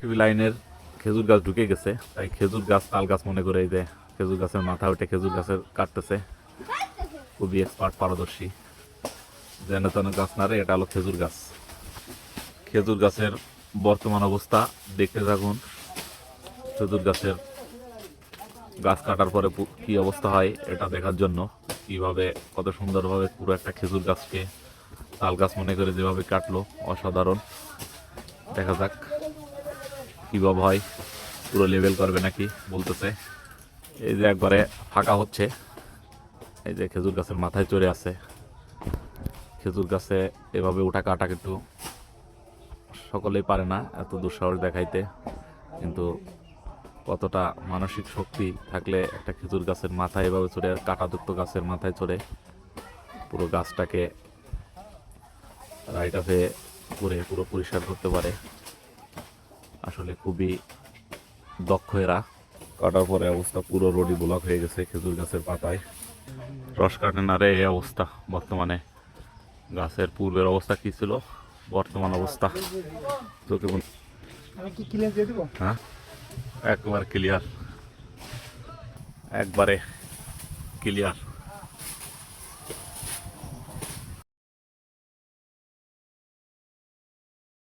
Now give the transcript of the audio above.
TV লাইনের খেজুর গাছ ঢুকে গেছে, তাই খেজুর গাছ তাল গাছ মনে করে এই যে খেজুর গাছের মাথা উঠে খেজুর গাছের কাটতেছে। খুবই এক্সপার্ট, পারদর্শী। যেন তেন গাছ না রে, এটা হলো খেজুর গাছ। খেজুর গাছের বর্তমান অবস্থা দেখতে থাকুন। খেজুর গাছের গাছ কাটার পরে কি অবস্থা হয় এটা দেখার জন্য, কিভাবে কত সুন্দরভাবে পুরো একটা খেজুর গাছকে তাল গাছ মনে করে যেভাবে কাটলো, অসাধারণ। দেখা যাক কিভাবে হয়, পুরো লেভেল করবে নাকি বলতেছে। এই যে একবারে ফাঁকা হচ্ছে, এই যে খেজুর গাছের মাথায় চড়ে আছে। খেজুর গাছে এভাবে উঠা কাটা কিন্তু সকলেই পারে না, এত দুঃসাহস দেখাইতে। কিন্তু কতটা মানসিক শক্তি থাকলে একটা খেজুর গাছের মাথায় এভাবে চড়ে, কাঁটাযুক্ত গাছের মাথায় চড়ে পুরো গাছটাকে রাইট আপে করে পুরো পরিষ্কার করতে পারে। আসলে খুবই দক্ষ এরা। কাটার পরে অবস্থা পুরো রোডই ব্লক হয়ে গেছে খেজুর গাছের পাতায়। রস কাটে না রে, এই অবস্থা বর্তমানে। গাছের পূর্বের অবস্থা কি ছিল, বর্তমান অবস্থা তোকে হ্যাঁ একবার ক্লিয়ার, একবারে ক্লিয়ার।